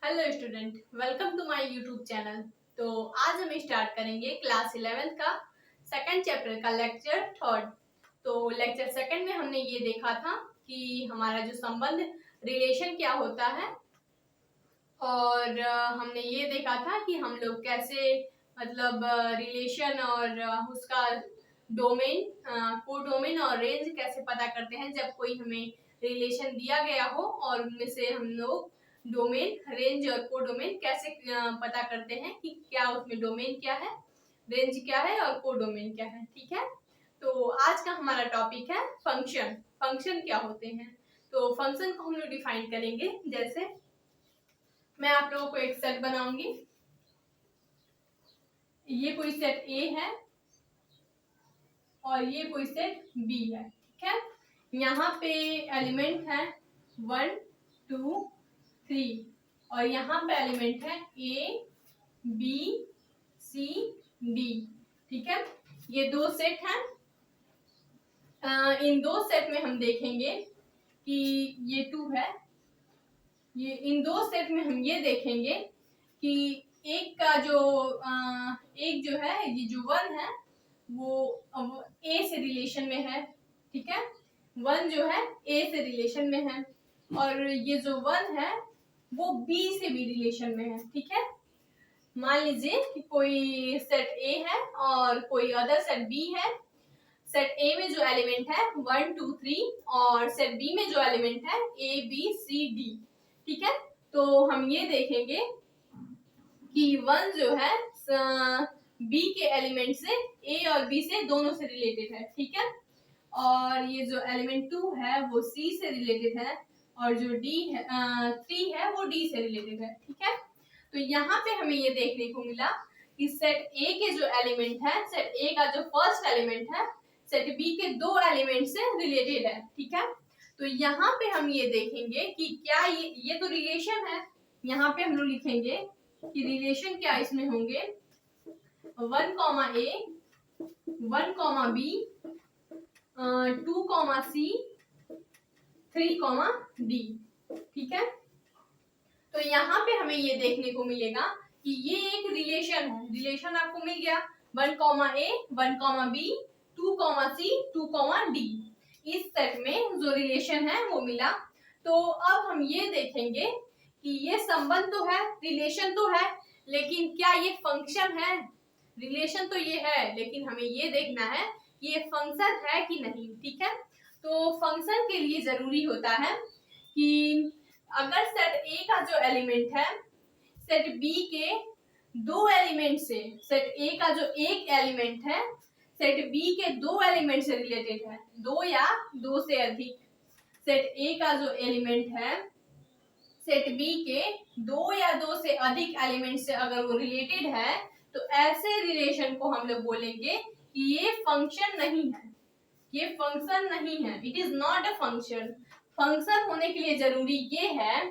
Hello student, welcome to my YouTube channel. तो आज हम स्टार्ट करेंगे क्लास 11th का सेकंड चैप्टर का लेक्चर थर्ड। तो लेक्चर सेकंड में हमने ये देखा था कि हमारा जो संबंध रिलेशन क्या होता है, और हमने ये देखा था कि हम लोग कैसे मतलब रिलेशन और उसका डोमेन, कोडोमेन और रेंज कैसे पता करते हैं जब कोई हमें रिलेशन दिया गया हो, और उनमें से हम लोग डोमेन, रेंज और कोडोमेन कैसे पता करते हैं कि क्या उसमें डोमेन क्या है, रेंज क्या है और कोडोमेन क्या है। ठीक है, तो आज का हमारा टॉपिक है फंक्शन। फंक्शन क्या होते हैं, तो फंक्शन को हम लोग डिफाइन करेंगे। जैसे मैं आप लोगों को एक सेट बनाऊंगी, ये कोई सेट ए है और ये कोई सेट बी है। ठीक है, यहाँ पे एलिमेंट है 1 2 3 और यहाँ पे एलिमेंट है ए बी सी डी। ठीक है, ये दो सेट हैं। इन दो सेट में हम देखेंगे कि ये 2 है। ये इन दो सेट में हम ये देखेंगे कि एक का जो एक जो है, ये जो 1 है वो ए से रिलेशन में है। ठीक है, 1 जो है ए से रिलेशन में है, और ये जो 1 है वो बी से भी रिलेशन में है। ठीक है, मान लीजिए कि कोई सेट ए है और कोई अदर सेट बी है। सेट ए में जो एलिमेंट है 1 2 3 और सेट बी में जो एलिमेंट है ए बी सी डी। ठीक है, तो हम ये देखेंगे कि 1 जो है बी के एलिमेंट से, ए और बी से दोनों से रिलेटेड है। ठीक है, और ये जो एलिमेंट 2 है वो सी से रिलेटेड है, और जो डी है 3 है वो डी से रिलेटेड है। ठीक है, तो यहाँ पे हमें ये देखने को मिला कि सेट ए के जो एलिमेंट है, सेट ए का जो फर्स्ट एलिमेंट है सेट बी के दो एलिमेंट से रिलेटेड है। ठीक है, तो यहाँ पे हम ये देखेंगे कि क्या ये तो रिलेशन है। यहाँ पे हम लोग लिखेंगे कि रिलेशन क्या इसमें होंगे, 1 कॉमा ए, 1 कॉमा बी, 2 कॉमा सी, 3 कॉमा डी। ठीक है, तो यहाँ पे हमें ये देखने को मिलेगा कि ये एक रिलेशन है। रिलेशन आपको मिल गया 1 कॉमा ए, 1 कॉमा बी, 2 कॉमा सी, 2 कॉमा डी। इस सेट में जो रिलेशन है वो मिला। तो अब हम ये देखेंगे कि ये संबंध तो है, रिलेशन तो है, लेकिन क्या ये फंक्शन है। रिलेशन तो ये है, लेकिन हमें ये देखना है कि ये फंक्शन है कि नहीं। ठीक है, तो फंक्शन के लिए जरूरी होता है कि अगर सेट ए का जो एलिमेंट है सेट बी के दो एलिमेंट से, सेट ए का जो एक एलिमेंट है सेट बी के दो एलिमेंट से रिलेटेड है, दो या दो से अधिक। सेट ए का जो एलिमेंट है सेट बी के दो या दो से अधिक एलिमेंट से अगर वो रिलेटेड है, तो ऐसे रिलेशन को हम लोग बोलेंगे कि ये फंक्शन नहीं है, ये फंक्शन नहीं है, it is not a function. Function होने के लिए जरूरी ये है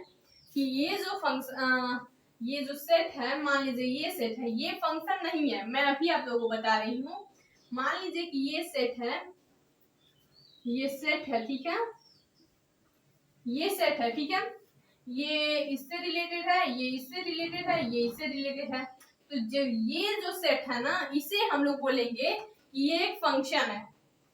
कि ये जो फंक्शन, ये जो सेट है, मान लीजिए ये सेट है, ये फंक्शन नहीं है। मैं अभी आप लोगों को बता रही हूँ। मान लीजिए कि ये सेट है, ये सेट है। ठीक है, ये सेट है। ठीक है, ये इससे रिलेटेड है, ये इससे रिलेटेड है, ये इससे रिलेटेड है। तो जो ये जो सेट है ना, इसे हम लोग बोलेंगे कि ये एक फंक्शन है।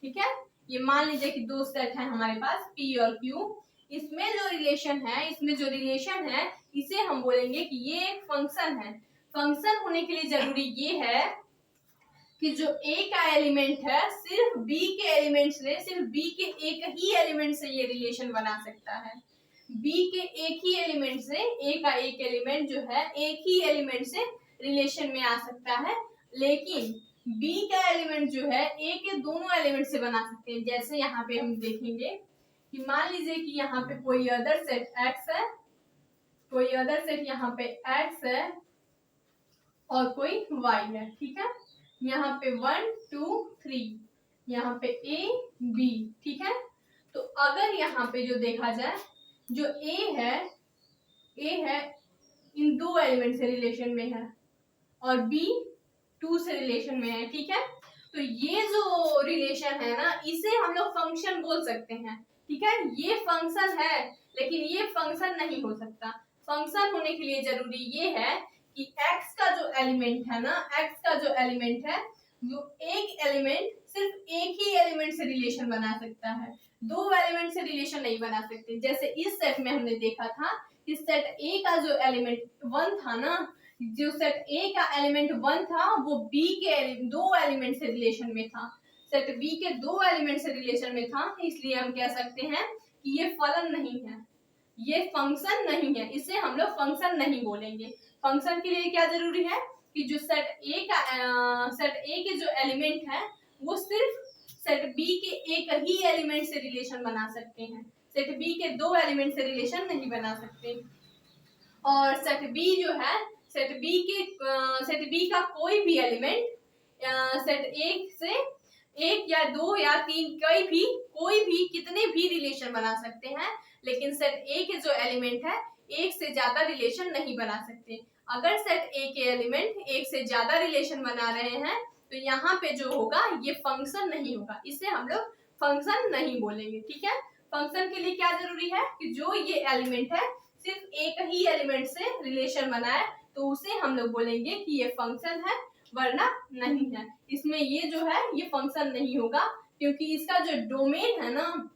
ठीक है, ये मान लीजिए कि दो सेट है हमारे पास P और Q। इसमें जो रिलेशन है, इसमें जो रिलेशन है, इसे हम बोलेंगे कि ये एक फंक्शन है। फंक्शन होने के लिए जरूरी ये है कि जो A का एलिमेंट है सिर्फ B के एलिमेंट से, सिर्फ B के एक ही एलिमेंट से ये रिलेशन बना सकता है। B के एक ही एलिमेंट से A का एक एलिमेंट जो है एक ही एलिमेंट से रिलेशन में आ सकता है, लेकिन B का एलिमेंट जो है A के दोनों एलिमेंट से बना सकते हैं। जैसे यहाँ पे हम देखेंगे कि मान लीजिए कि यहाँ पे कोई अदर सेट X है, कोई अदर सेट यहाँ पे X है और कोई Y है। ठीक है, यहाँ पे 1 2 3, यहाँ पे A B। ठीक है, तो अगर यहाँ पे जो देखा जाए, जो A है इन दो एलिमेंट से रिलेशन में है और B 2 से रिलेशन में है। ठीक है, तो ये जो रिलेशन है ना, इसे हम लोग फंक्शन बोल सकते हैं। ठीक है, ये फंक्शन है, लेकिन ये फंक्शन नहीं हो सकता। फंक्शन होने के लिए जरूरी ये है कि x का जो एलिमेंट है ना, x का जो एलिमेंट है वो एक एलिमेंट सिर्फ एक ही एलिमेंट से रिलेशन बना सकता है, दो एलिमेंट से रिलेशन नहीं बना सकते। जैसे इस सेट में हमने देखा था, इस सेट ए का जो एलिमेंट 1 था ना, जो सेट ए का एलिमेंट 1 था वो बी के दो एलिमेंट से रिलेशन में था, सेट बी के दो एलिमेंट से रिलेशन में था, इसलिए हम कह सकते हैं कि ये फलन नहीं है, ये फंक्शन नहीं है, इसे हम लोग फंक्शन नहीं बोलेंगे। फंक्शन के लिए क्या जरूरी है कि जो सेट ए के जो एलिमेंट है वो सिर्फ सेट बी के एक ही एलिमेंट से रिलेशन बना सकते हैं, सेट बी के दो एलिमेंट से रिलेशन नहीं बना सकते। और सेट बी जो है, सेट बी का कोई भी एलिमेंट सेट ए से एक या दो या तीन कोई भी कितने भी रिलेशन बना सकते हैं, लेकिन सेट ए के जो एलिमेंट है एक से ज्यादा रिलेशन नहीं बना सकते। अगर सेट ए के एलिमेंट एक से ज्यादा रिलेशन बना रहे हैं तो यहाँ पे जो होगा ये फंक्शन नहीं होगा, इसे हम लोग फंक्शन नहीं बोलेंगे। ठीक है, फंक्शन के लिए क्या जरूरी है कि जो ये एलिमेंट है सिर्फ एक ही एलिमेंट से रिलेशन बनाए तो उसे हम लोग बोलेंगे कि ये फंक्शन है, वरना नहीं है। इसमें ये जो है ये फंक्शन नहीं होगा, क्योंकि इसका जो डोमेन है ना,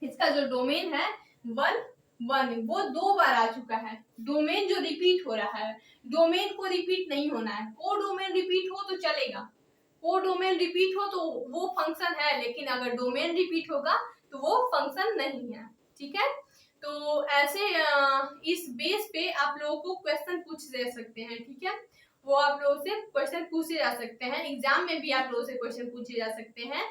इसका जो डोमेन है 1 1 वो 2 बार आ चुका है। डोमेन जो रिपीट हो रहा है, डोमेन को रिपीट नहीं होना है। को डोमेन रिपीट हो तो चलेगा, को डोमेन रिपीट हो तो वो फंक्शन है, लेकिन अगर डोमेन रिपीट होगा तो वो फंक्शन नहीं है। ठीक है, तो ऐसे इस बेस पे आप लोगों को क्वेश्चन पूछ दे सकते हैं। ठीक है, वो आप लोगों से क्वेश्चन पूछे जा सकते हैं, एग्जाम में भी आप लोगों से क्वेश्चन पूछे जा सकते हैं।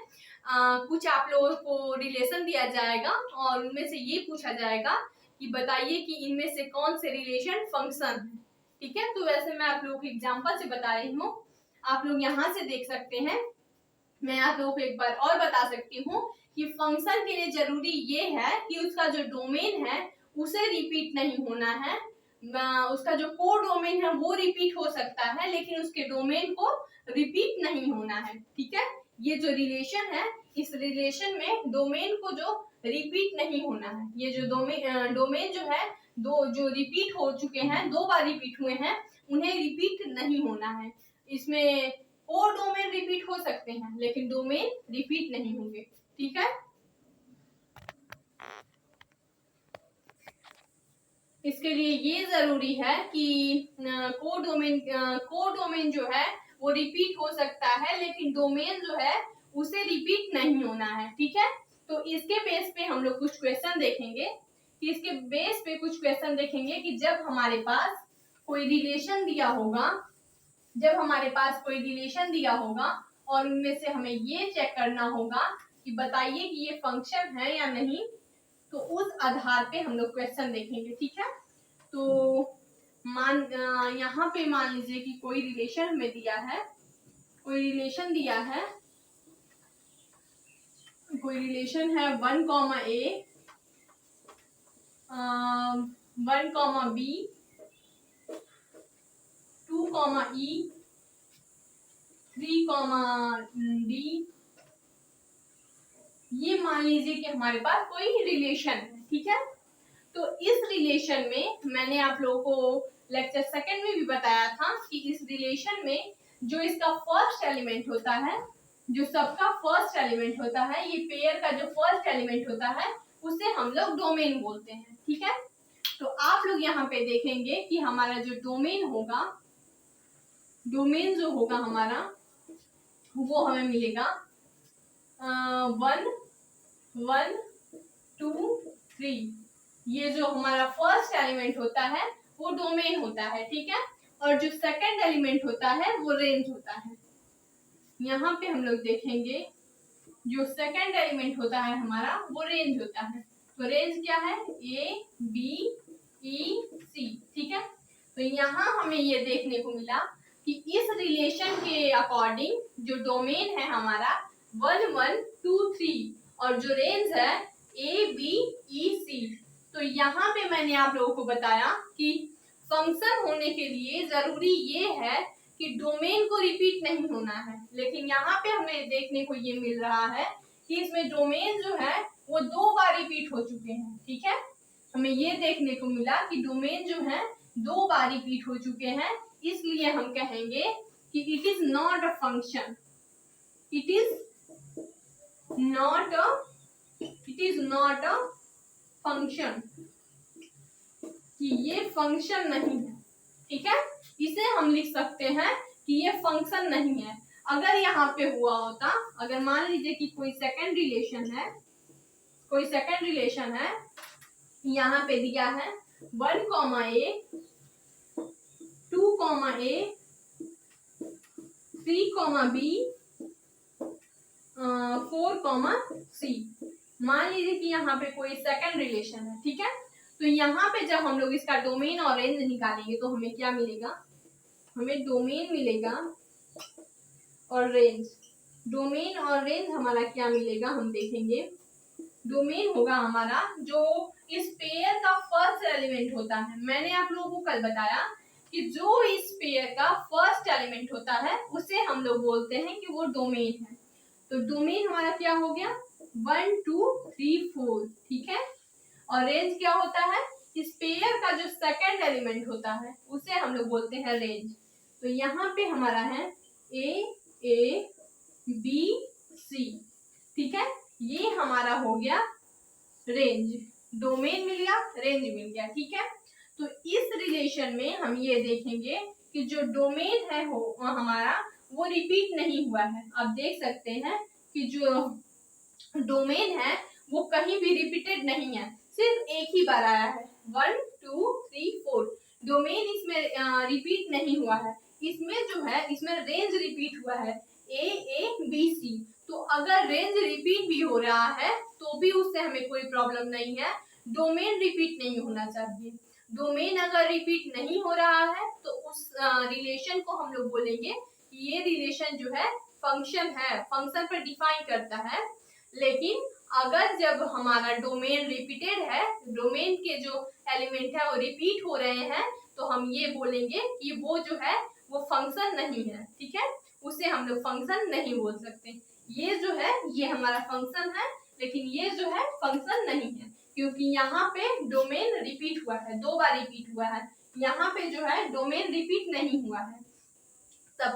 कुछ आप लोगों को रिलेशन दिया जाएगा और उनमें से ये पूछा जाएगा कि बताइए कि इनमें से कौन से रिलेशन फंक्शन है। ठीक है, तो वैसे मैं आप लोगों को एग्जाम्पल से बता रही हूँ, आप लोग यहाँ से देख सकते हैं। मैं आप लोगों को एक बार और बता सकती हूँ कि फंक्शन के लिए जरूरी ये है कि उसका जो डोमेन है उसे रिपीट नहीं होना है, उसका जो को डोमेन है वो रिपीट हो सकता है, लेकिन उसके डोमेन को रिपीट नहीं होना है। ठीक है, ये जो रिलेशन है, इस रिलेशन में डोमेन को जो रिपीट नहीं होना है, ये जो डोमेन जो है जो रिपीट हो चुके हैं, 2 बार रिपीट हुए हैं, उन्हें रिपीट नहीं होना है। इसमें को डोमेन रिपीट हो सकते हैं लेकिन डोमेन रिपीट नहीं होंगे। ठीक है, इसके लिए ये जरूरी है कि को डोमेन जो है वो रिपीट हो सकता है, लेकिन डोमेन जो है उसे रिपीट नहीं होना है। ठीक है, तो इसके बेस पे हम लोग कुछ क्वेश्चन देखेंगे कि जब हमारे पास कोई रिलेशन दिया होगा और उनमें से हमें ये चेक करना होगा कि बताइए कि ये फंक्शन है या नहीं, तो उस आधार पे हम लोग क्वेश्चन देखेंगे। ठीक है, तो यहाँ पे मान लीजिए कि कोई रिलेशन हमें दिया है, कोई रिलेशन है 1, A 1, B 2, E 3, D। ये मान लीजिए कि हमारे पास कोई रिलेशन है। ठीक है, तो इस रिलेशन में मैंने आप लोगों को लेक्चर 2 में भी बताया था कि इस रिलेशन में जो इसका फर्स्ट एलिमेंट होता है, जो सबका फर्स्ट एलिमेंट होता है, ये पेयर का जो फर्स्ट एलिमेंट होता है उसे हम लोग डोमेन बोलते हैं। ठीक है, तो आप लोग यहाँ पे देखेंगे कि हमारा जो डोमेन जो होगा हमारा, वो हमें मिलेगा 1 1 2 3। ये जो हमारा फर्स्ट एलिमेंट होता है वो डोमेन होता है। ठीक है, और जो सेकंड एलिमेंट होता है वो रेंज होता है। यहाँ पे हम लोग देखेंगे जो सेकंड एलिमेंट होता है हमारा वो रेंज होता है। तो रेंज क्या है, A B E C। ठीक है, तो यहाँ हमें ये देखने को मिला कि इस रिलेशन के अकॉर्डिंग जो डोमेन है हमारा 1 1 2 3 और जो रेंज है A B E C। तो यहाँ पे मैंने आप लोगों को बताया कि फंक्शन होने के लिए जरूरी ये है कि डोमेन को रिपीट नहीं होना है, लेकिन यहाँ पे हमें देखने को ये मिल रहा है कि इसमें डोमेन जो है वो 2 बार रिपीट हो चुके हैं। ठीक है, हमें ये देखने को मिला कि डोमेन जो है 2 बार रिपीट हो चुके हैं, इसलिए हम कहेंगे कि it is not a function, it is not a function, कि ये फंक्शन नहीं है। ठीक है, इसे हम लिख सकते हैं कि ये फंक्शन नहीं है। अगर यहाँ पे हुआ होता, अगर मान लीजिए कि कोई सेकंड रिलेशन है, यहाँ पे दिया है 1, A 2, A 3, B 4, C। मान लीजिए कि यहाँ पे कोई सेकंड रिलेशन है। ठीक है, तो यहाँ पे जब हम लोग इसका डोमेन और रेंज निकालेंगे तो हमें क्या मिलेगा, हमें डोमेन मिलेगा और रेंज। डोमेन और रेंज हमारा क्या मिलेगा, हम देखेंगे। डोमेन होगा हमारा जो इस पेयर का फर्स्ट एलिमेंट होता है। मैंने आप लोगों को कल बताया कि जो इस पेयर का फर्स्ट एलिमेंट होता है उसे हम लोग बोलते हैं कि वो डोमेन है। तो डोमेन हमारा क्या हो गया, 1 2 3 4। ठीक है, और रेंज क्या होता है, इस पेयर का जो सेकंड एलिमेंट होता है उसे हम लोग बोलते हैं रेंज। तो यहाँ पे हमारा है A B C। ठीक है, ये हमारा हो गया रेंज। डोमेन मिल गया, रेंज मिल गया। ठीक है, तो इस रिलेशन में हम ये देखेंगे कि जो डोमेन है हो हमारा वो रिपीट नहीं हुआ है। आप देख सकते हैं कि जो डोमेन है वो कहीं भी रिपीटेड नहीं है, सिर्फ एक ही बार आया है 1 2 3 4। डोमेन इसमें रिपीट नहीं हुआ है। इसमें जो है, इसमें रेंज रिपीट हुआ है A B C। तो अगर रेंज रिपीट भी हो रहा है तो भी उससे हमें कोई प्रॉब्लम नहीं है, डोमेन रिपीट नहीं होना चाहिए। डोमेन अगर रिपीट नहीं हो रहा है तो उस रिलेशन को हम लोग बोलेंगे कि ये रिलेशन जो है फंक्शन है, फंक्शन पर डिफाइन करता है। लेकिन अगर जब हमारा डोमेन रिपीटेड है, डोमेन के जो एलिमेंट है वो रिपीट हो रहे हैं, तो हम ये बोलेंगे कि वो जो है वो फंक्शन नहीं है। ठीक है, उसे हम लोग फंक्शन नहीं बोल सकते। ये जो है ये हमारा फंक्शन है, लेकिन ये जो है फंक्शन नहीं है, क्योंकि यहाँ पे डोमेन रिपीट हुआ है, 2 बार रिपीट हुआ है। यहाँ पे जो है डोमेन रिपीट नहीं हुआ है। तब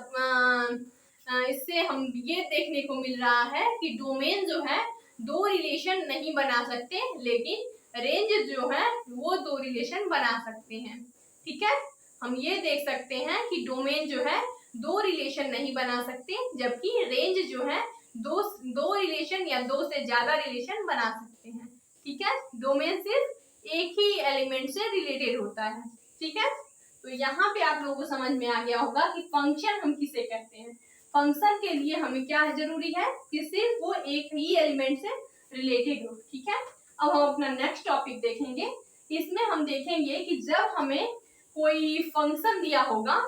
इससे हम ये देखने को मिल रहा है कि डोमेन जो है 2 रिलेशन नहीं बना सकते, लेकिन रेंज जो है वो 2 रिलेशन बना सकते हैं। ठीक है, हम ये देख सकते हैं कि डोमेन जो है 2 रिलेशन नहीं बना सकते, जबकि रेंज जो है दो रिलेशन या 2 से ज्यादा रिलेशन बना सकते हैं। ठीक है, डोमेन सिर्फ एक ही एलिमेंट से रिलेटेड होता है। ठीक है, तो यहाँ पे आप लोगों को समझ में आ गया होगा कि फंक्शन हम किसे कहते हैं। फंक्शन के लिए हमें क्या जरूरी है कि सिर्फ वो एक ही एलिमेंट से रिलेटेड हो। ठीक है, अब हम अपना नेक्स्ट टॉपिक देखेंगे। इसमें हम देखेंगे कि जब हमें कोई फंक्शन दिया होगा,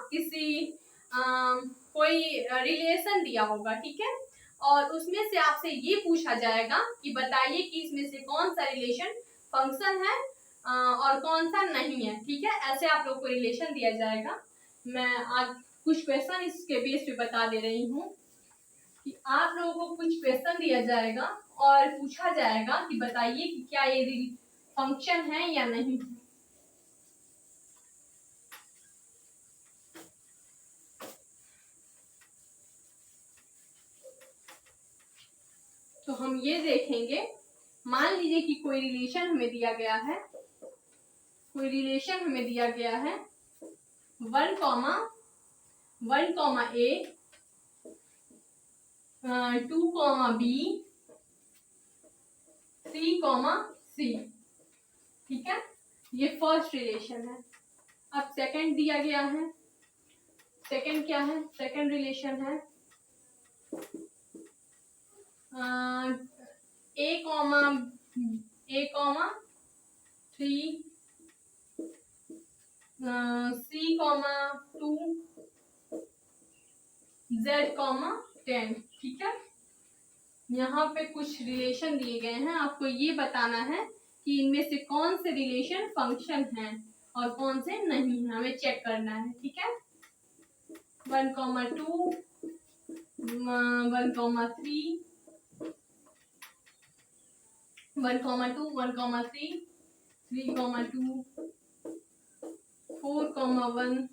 कोई रिलेशन दिया होगा। ठीक है, और उसमें से आपसे ये पूछा जाएगा कि बताइए कि इसमें से कौन सा रिलेशन फंक्शन है और कौन सा नहीं है। ठीक है, ऐसे आप लोग को रिलेशन दिया जाएगा। मैं आज कुछ क्वेश्चन इसके बेस पे बता दे रही हूँ कि आप लोगों को कुछ क्वेश्चन दिया जाएगा और पूछा जाएगा कि बताइए कि क्या ये फंक्शन है या नहीं। तो हम ये देखेंगे, मान लीजिए कि कोई रिलेशन हमें दिया गया है, 1 A 2, B 3, C। ठीक है, ये फर्स्ट रिलेशन है। अब सेकंड दिया गया है, सेकंड क्या है, सेकंड रिलेशन है A, 3 C, 2 Z, 10। ठीक है, यहाँ पे कुछ रिलेशन दिए गए हैं, आपको ये बताना है कि इनमें से कौन से रिलेशन फंक्शन है और कौन से नहीं है, हमें चेक करना है। ठीक है, 1, 2 1, 3 1, 2 1, 3 3,2, 4,1,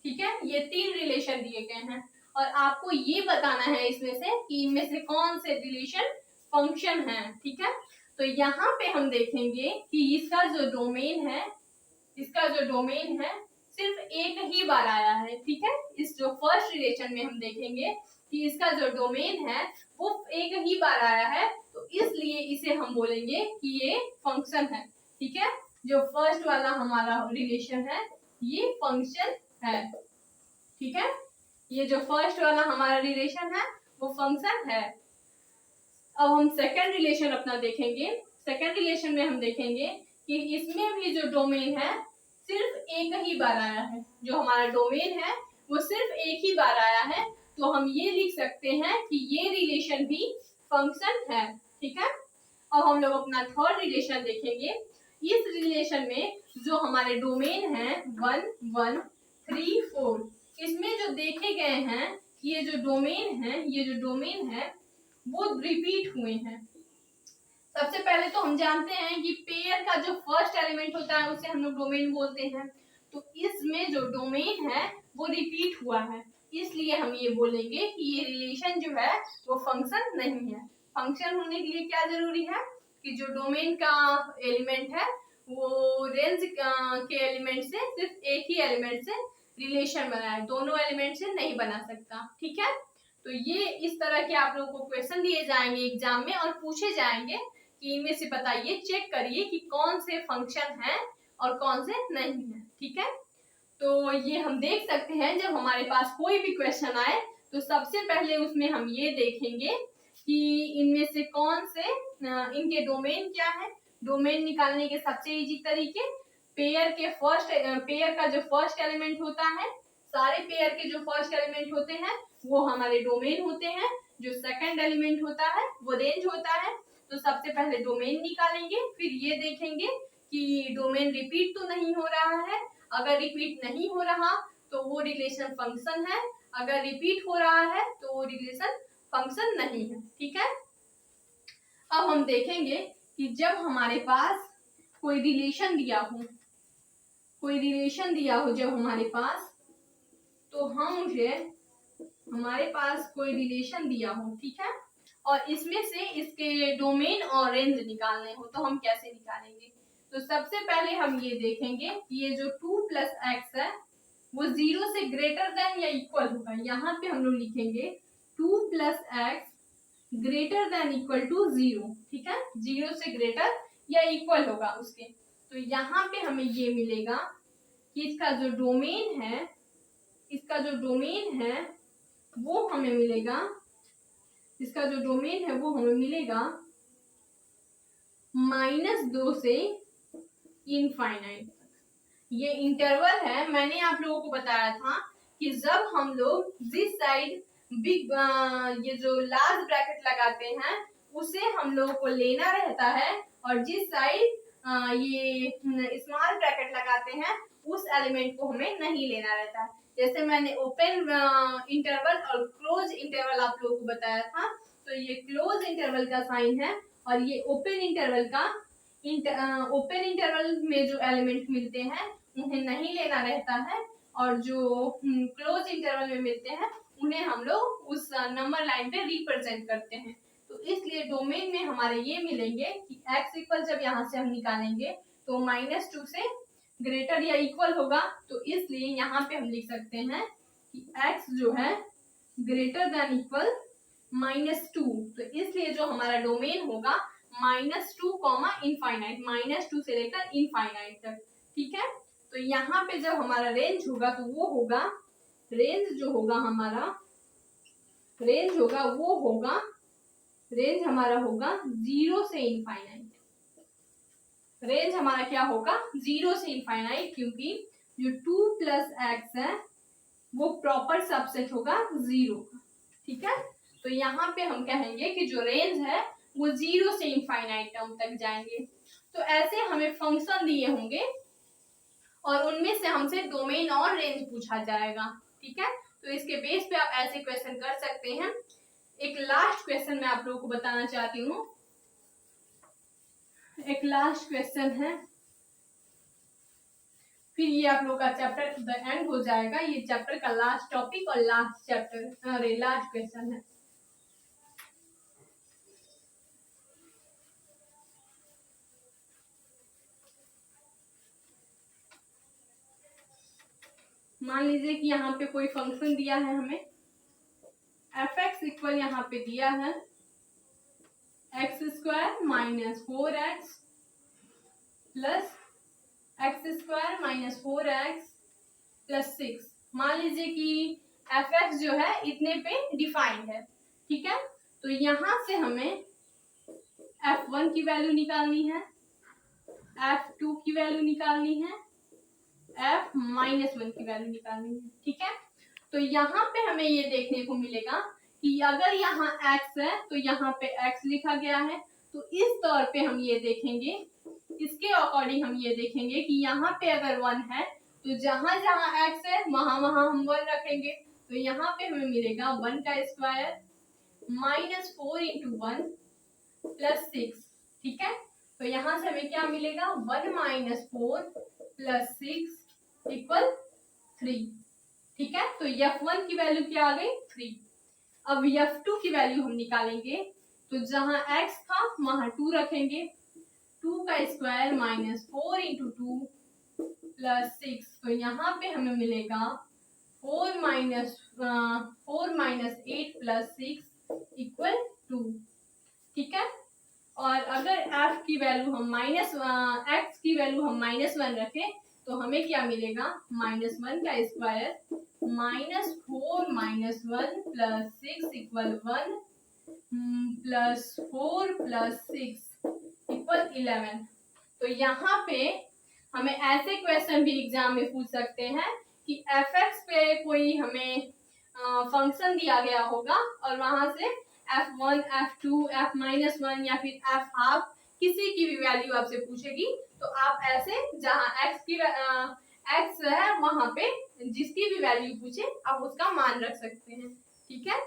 ठीक है। ये 3 रिलेशन दिए गए हैं और आपको ये बताना है इसमें से कि इनमें से कौन से रिलेशन फंक्शन है, ठीक है। तो यहाँ पे हम देखेंगे कि इसका जो डोमेन है, सिर्फ एक ही बार आया है, ठीक है। इस जो फर्स्ट रिलेशन में हम देखेंगे कि इसका जो डोमेन है वो एक ही बार आया है, तो इसलिए इसे हम बोलेंगे कि ये फंक्शन है, ठीक है। जो फर्स्ट वाला हमारा रिलेशन है ये फंक्शन है, ठीक है। ये जो फर्स्ट वाला हमारा रिलेशन है वो फंक्शन है। अब हम सेकंड रिलेशन अपना देखेंगे। सेकंड रिलेशन में हम देखेंगे कि इसमें भी जो डोमेन है सिर्फ एक ही बार आया है। जो हमारा डोमेन है वो सिर्फ एक ही बार आया है, तो हम ये लिख सकते हैं कि ये रिलेशन भी फंक्शन है, ठीक है। अब हम लोग अपना थर्ड रिलेशन देखेंगे। इस रिलेशन में जो हमारे डोमेन है 1, 1, 3, 4, इसमें जो देखे गए हैं ये जो डोमेन है वो रिपीट हुए हैं। सबसे पहले तो हम जानते हैं कि पेयर का जो फर्स्ट एलिमेंट होता है उसे हम लोग डोमेन बोलते हैं, तो इसमें जो डोमेन है वो रिपीट हुआ है, इसलिए हम ये बोलेंगे कि ये रिलेशन जो है वो फंक्शन नहीं है। फंक्शन होने के लिए क्या जरूरी है कि जो डोमेन का एलिमेंट है वो रेंज के एलिमेंट से सिर्फ एक ही एलिमेंट से रिलेशन बनाए, दोनों एलिमेंट से नहीं बना सकता, ठीक है। तो ये इस तरह के आप लोगों को क्वेश्चन दिए जाएंगे एग्जाम में और पूछे जाएंगे कि इनमें से बताइए, चेक करिए कि कौन से फंक्शन हैं और कौन से नहीं है, ठीक है। तो ये हम देख सकते हैं जब हमारे पास कोई भी क्वेश्चन आए तो सबसे पहले उसमें हम ये देखेंगे कि इनमें से कौन से इनके डोमेन क्या है। डोमेन निकालने के सबसे इजी तरीके पेयर का जो फर्स्ट एलिमेंट होता है, सारे पेयर के जो फर्स्ट एलिमेंट होते हैं वो हमारे डोमेन होते हैं, जो सेकंड एलिमेंट होता है वो रेंज होता है। तो सबसे पहले डोमेन निकालेंगे, फिर ये देखेंगे कि डोमेन रिपीट तो नहीं हो रहा है। अगर रिपीट नहीं हो रहा तो वो रिलेशन फंक्शन है, अगर रिपीट हो रहा है तो वो रिलेशन फंक्शन नहीं है, ठीक है। अब हम देखेंगे कि जब हमारे पास कोई रिलेशन दिया हो जब हमारे पास, तो हम उसे हमारे पास कोई रिलेशन दिया हो, ठीक है, और इसमें से इसके डोमेन और रेंज निकालने हो तो हम कैसे निकालेंगे। तो सबसे पहले हम ये देखेंगे कि ये जो 2 + x है वो 0 से ग्रेटर देन या इक्वल होगा। यहाँ पे हम लोग लिखेंगे 2 + x greater than equal to 0, ठीक है, 0 से ग्रेटर या इक्वल होगा उसके। तो यहाँ पे हमें ये मिलेगा कि इसका जो डोमेन है वो हमें मिलेगा, -2 से इनफाइनाइट। ये इंटरवल है। मैंने आप लोगों को बताया था कि जब हम लोग दिस साइड बिग ये जो लार्ज ब्रैकेट लगाते हैं उसे हम लोगों को लेना रहता है, और जिस साइड ये स्मॉल ब्रैकेट लगाते हैं उस एलिमेंट को हमें नहीं लेना रहता है। जैसे मैंने ओपन इंटरवल और क्लोज इंटरवल आप लोगों को बताया था, तो ये क्लोज इंटरवल का साइन है और ये ओपन इंटरवल में जो एलिमेंट मिलते हैं उन्हें नहीं लेना रहता है, और जो क्लोज इंटरवल में मिलते हैं उन्हें हम लोग उस नंबर लाइन पे रिप्रेजेंट करते हैं। तो इसलिए डोमेन में हमारे ये मिलेंगे कि x इक्वल जब यहाँ से हम निकालेंगे तो -2 से ग्रेटर या इक्वल होगा, तो इसलिए यहाँ पे हम लिख सकते हैं कि x जो है ग्रेटर देन इक्वल -2। तो इसलिए जो हमारा डोमेन होगा -2, इनफाइनाइट, -2 से लेकर इनफाइनाइट तक, ठीक है। तो यहाँ पे जब हमारा रेंज होगा तो वो होगा रेंज हमारा होगा 0 से इनफाइनाइट। रेंज हमारा क्या होगा 0 से इनफाइनाइट, क्योंकि जो 2 + x है वो प्रॉपर सबसेट होगा 0 का, ठीक है। तो यहाँ पे हम कहेंगे कि जो रेंज है वो 0 से इनफाइनाइट टर्म तक जाएंगे। तो ऐसे हमें फंक्शन दिए होंगे और उनमें से हमसे डोमेन और रेंज पूछा जाएगा, ठीक है। तो इसके बेस पे आप ऐसे क्वेश्चन कर सकते हैं। एक लास्ट क्वेश्चन मैं आप लोगों को बताना चाहती हूँ एक लास्ट क्वेश्चन है, फिर ये आप लोग का चैप्टर द एंड हो जाएगा। ये चैप्टर का लास्ट टॉपिक और लास्ट चैप्टर, अरे लास्ट क्वेश्चन है। मान लीजिए कि यहाँ पे कोई फंक्शन दिया है हमें, एफ एक्स इक्वल यहाँ पे दिया है x square minus 4x plus x square minus 4x plus 6। मान लीजिए कि एफ एक्स जो है इतने पे डिफाइंड है, ठीक है। तो यहां से हमें f1 की वैल्यू निकालनी है, f2 की वैल्यू निकालनी है, f-1 की वैल्यू निकालनी है, ठीक है। तो यहाँ पे हमें ये देखने को मिलेगा कि अगर यहाँ x है तो यहाँ पे x लिखा गया है, तो इस तौर पे हम ये देखेंगे, इसके अकॉर्डिंग हम ये देखेंगे कि यहाँ पे अगर 1 है तो जहां जहां x है वहां वहां हम 1 रखेंगे। तो यहाँ पे हमें मिलेगा 1 का स्क्वायर माइनस 4 इंटू 1 प्लस 6, ठीक है। तो यहाँ से हमें क्या मिलेगा, 1 माइनस 4 प्लस 6 इक्वल 3, ठीक है। तो f1 की वैल्यू क्या आ गई, 3। अब f2 की वैल्यू हम निकालेंगे, तो जहां x था वहां 2 रखेंगे, 2 का स्क्वायर माइनस 4 इंटू 2 प्लस 6। तो यहाँ पे हमें मिलेगा 4 माइनस 8 प्लस 6 इक्वल 2, ठीक है। और अगर f की वैल्यू हम x की वैल्यू हम -1 रखें तो हमें क्या मिलेगा, -1 का square minus 4 minus 1 plus 6 equal 1 plus 4 plus 6 equal 11। तो यहाँ पे हमें ऐसे क्वेश्चन भी एग्जाम में पूछ सकते हैं कि एफ एक्स पे कोई हमें फंक्शन दिया गया होगा और वहां से f1, f2, f-1 या फिर f हाफ किसी की भी वैल्यू आपसे पूछेगी, तो आप ऐसे जहां x है वहां पे जिसकी भी वैल्यू पूछे आप उसका मान रख सकते हैं, ठीक है।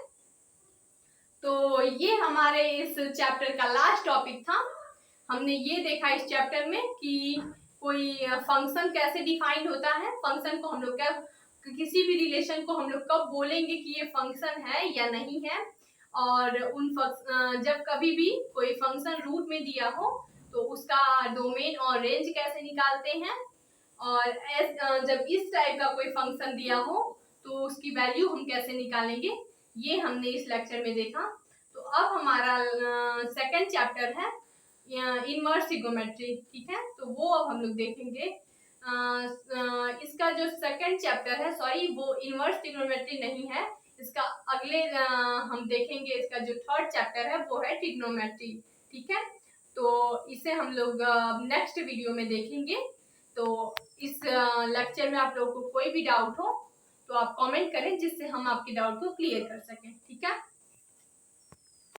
तो ये हमारे इस चैप्टर का लास्ट टॉपिक था। हमने ये देखा इस चैप्टर में कि कोई फंक्शन कैसे डिफाइंड होता है, फंक्शन को हम लोग क्या, किसी भी रिलेशन को हम लोग कब बोलेंगे कि ये फंक्शन है या नहीं है, और जब कभी भी कोई फंक्शन रूट में दिया हो तो उसका डोमेन और रेंज कैसे निकालते हैं, और जब इस टाइप का कोई फंक्शन दिया हो तो उसकी वैल्यू हम कैसे निकालेंगे, ये हमने इस लेक्चर में देखा। तो अब हमारा सेकंड चैप्टर है इनवर्स ट्रिग्नोमेट्री, ठीक है। तो वो अब हम लोग देखेंगे। इसका जो सेकंड चैप्टर है, सॉरी वो इनवर्स ट्रिग्नोमेट्री नहीं है, इसका अगले हम देखेंगे, इसका जो थर्ड चैप्टर है वो है ट्रिग्नोमेट्री, ठीक है। तो इसे हम लोग नेक्स्ट वीडियो में देखेंगे। तो इस लेक्चर में आप लोगों को कोई भी डाउट हो तो आप कमेंट करें, जिससे हम आपके डाउट को क्लियर कर सकें, ठीक है।